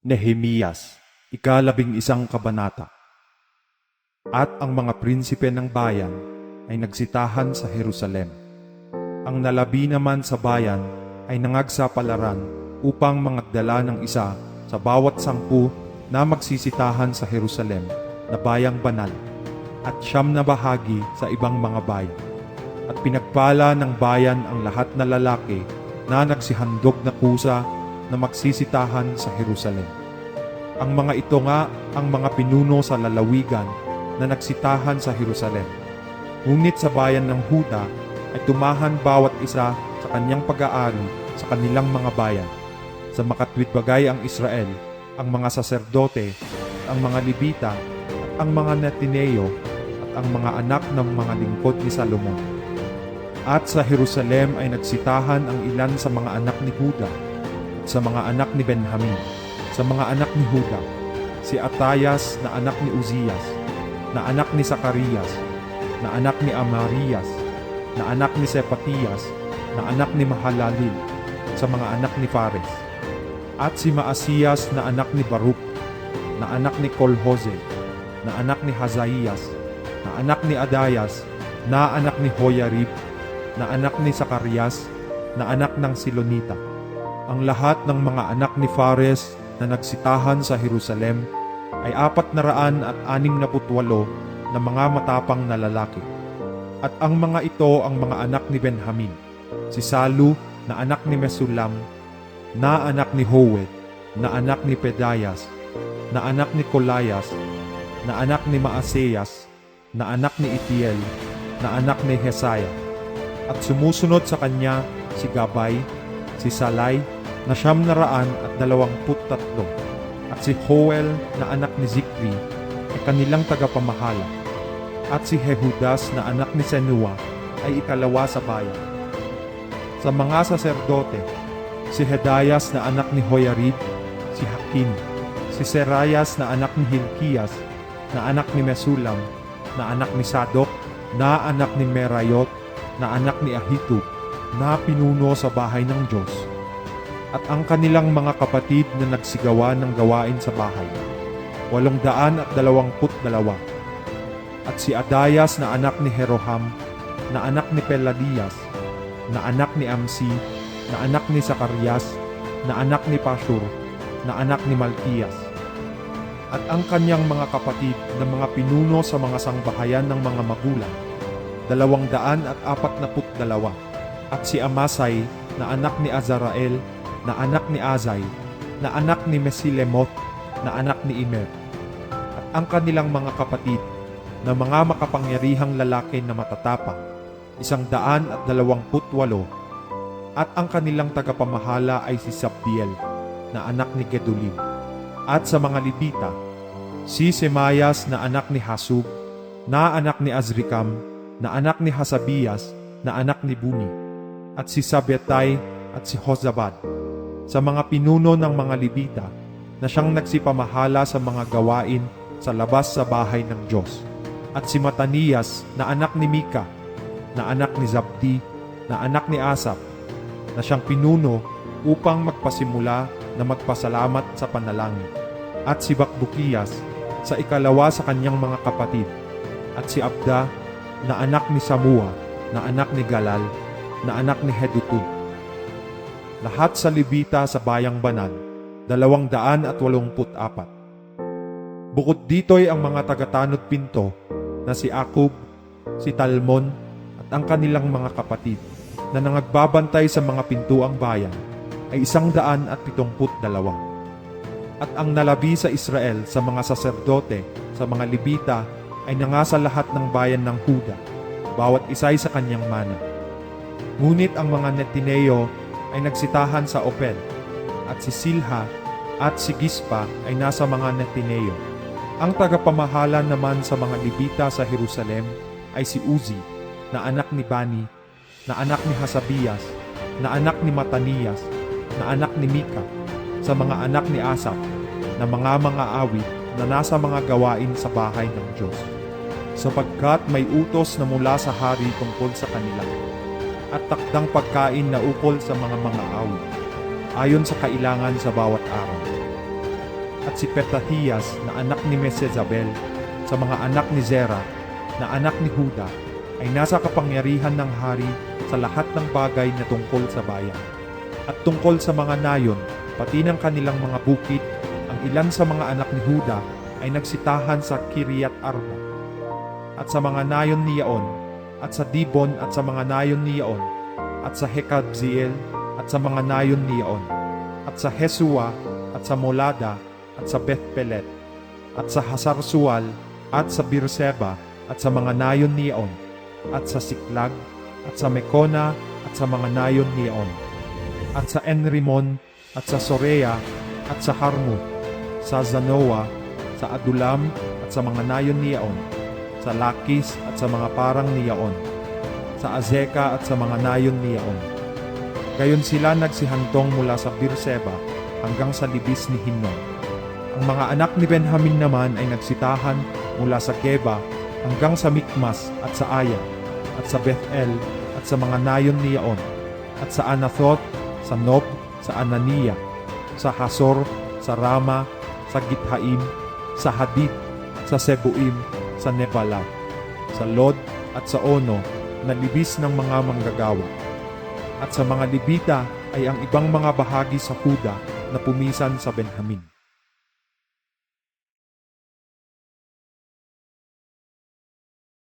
Nehemiyas, ika-11 kabanata. At ang mga prinsipe ng bayan ay nagsitahan sa Jerusalem. Ang nalabi naman sa bayan ay nangagsapalaran upang mangagdala ng isa sa bawat 10 na magsisitahan sa Jerusalem na bayang banal at 9 na bahagi sa ibang mga bayan. At pinagpala ng bayan ang lahat na lalaki na nagsihandog na kusa na magsisitahan sa Jerusalem. Ang mga ito nga ang mga pinuno sa lalawigan na nagsitahan sa Jerusalem. Ngunit sa bayan ng Huda ay tumahan bawat isa sa kanyang pag-aari sa kanilang mga bayan. Sa makatwid bagay ang Israel, ang mga saserdote, ang mga Libita, at ang mga Netineo, at ang mga anak ng mga lingkod ni Salomon. At sa Jerusalem ay nagsitahan ang ilan sa mga anak ni Huda, at sa mga anak ni Benjamin. Sa mga anak ni Huda, si Atayas na anak ni Uzzias, na anak ni Zacarias, na anak ni Amarias, na anak ni Sepatias, na anak ni Mahalalel, sa mga anak ni Fares. At si Maasiyas na anak ni Baruch, na anak ni Kolhoze, na anak ni Hazaias, na anak ni Adayas, na anak ni Hoyarib, na anak ni Zacarias, na anak ng Silonita. Ang lahat ng mga anak ni Fares na nagsitahan sa Jerusalem ay 468 na mga matapang na lalaki. At ang mga ito ang mga anak ni Benjamin, si Salu na anak ni Mesulam, na anak ni Howed, na anak ni Pedayas, na anak ni Kolayas, na anak ni Maaseyas, na anak ni Itiel, na anak ni Hesaya. At sumusunod sa kanya si Gabay, si Salai, na 923, at si Joel na anak ni Zikri ay kanilang tagapamahala, at si Jehudas na anak ni Senua ay ikalawa sa bayan. Sa mga saserdote, si Hedayas na anak ni Hoyarib, si Hakim, si Serayas na anak ni Hilkias, na anak ni Mesulam, na anak ni Sadok, na anak ni Merayot, na anak ni Ahitub, na pinuno sa bahay ng Diyos. At ang kanilang mga kapatid na nagsigawa ng gawain sa bahay, 822. At si Adayas na anak ni Jeroham, na anak ni Peladias, na anak ni Amsi, na anak ni Zacarias, na anak ni Pashur, na anak ni Malkiyas. At ang kanyang mga kapatid na mga pinuno sa mga sangbahayan ng mga magulang, 242. At si Amasai na anak ni Azarael, na anak ni Azai, na anak ni Mesilemoth, na anak ni Immer. At ang kanilang mga kapatid na mga makapangyarihang lalaki na matatapang, 128. At ang kanilang tagapamahala ay si Sabdiel, na anak ni Gedulim. At sa mga Libita, si Semayas na anak ni Hasub, na anak ni Azrikam, na anak ni Hasabias, na anak ni Buni. At si Sabetay at si Hozabad. Sa mga pinuno ng mga Libita na siyang nagsipamahala sa mga gawain sa labas sa bahay ng Diyos. At si Matanias na anak ni Mika, na anak ni Zabdi, na anak ni Asap, na siyang pinuno upang magpasimula na magpasalamat sa panalangin. At si Bakbukiyas sa ikalawa sa kanyang mga kapatid. At si Abda na anak ni Samua, na anak ni Galal, na anak ni Hedutun. Lahat sa Libita sa bayang banal, 284. Bukod dito'y ang mga tagatanod pinto na si Akub, si Talmon, at ang kanilang mga kapatid na nangagbabantay sa mga pintuang bayan ay 172. At ang nalabi sa Israel sa mga saserdote, sa mga Libita, ay nangasa lahat ng bayan ng Huda, bawat isa'y sa kanyang mana. Ngunit ang mga Netineo ay nagsitahan sa Opel, at si Silha at si Gispa ay nasa mga Netineo. Ang tagapamahala naman sa mga Libita sa Jerusalem ay si Uzi, na anak ni Bani, na anak ni Hasabias, na anak ni Matanias, na anak ni Mika, sa mga anak ni Asap, na mga awit na nasa mga gawain sa bahay ng Diyos. Sapagkat may utos na mula sa hari tungkol sa kanila, at takdang pagkain na ukol sa mga awit, ayon sa kailangan sa bawat araw. at si Petahías na anak ni Mesezabel sa mga anak ni Zerah na anak ni Huda ay nasa kapangyarihan ng hari sa lahat ng bagay na tungkol sa bayan. At tungkol sa mga nayon, pati ng kanilang mga bukid, ang ilan sa mga anak ni Huda ay nagsitahan sa Kiriat Arba. At sa mga nayon ni Yaon, at sa Dibon at sa mga nayon ni Yaon, at sa Hekabziel at sa mga nayon ni Yaon, at sa Hesua at sa Molada at sa Bethpelet, at sa Hasarsual at sa Beerseba at sa mga nayon ni Yaon, at sa Siklag at sa Mekona at sa mga nayon ni Yaon, at sa Enrimon at sa Sorea at sa Harmut, sa Zanoa, sa Adulam at sa mga nayon ni Yaon, sa Lakis at sa mga parang ni Yaon, sa Azeka at sa mga nayon ni Yaon. Gayon sila nagsihantong mula sa Beerseba hanggang sa libis ni Hinnom. Ang mga anak ni Benjamin naman ay nagsitahan mula sa Geba hanggang sa Mikmas at sa Aya, at sa Bethel at sa mga nayon ni Yaon, at sa Anathoth, sa Nob, sa Anania, sa Hasor, sa Rama, sa Githaim, sa Hadid, sa Sebuim, sa Nebalat, sa Lod at sa Ono na libis ng mga manggagawa. At sa mga Libita ay ang ibang mga bahagi sa Huda na pumisan sa Benjamin.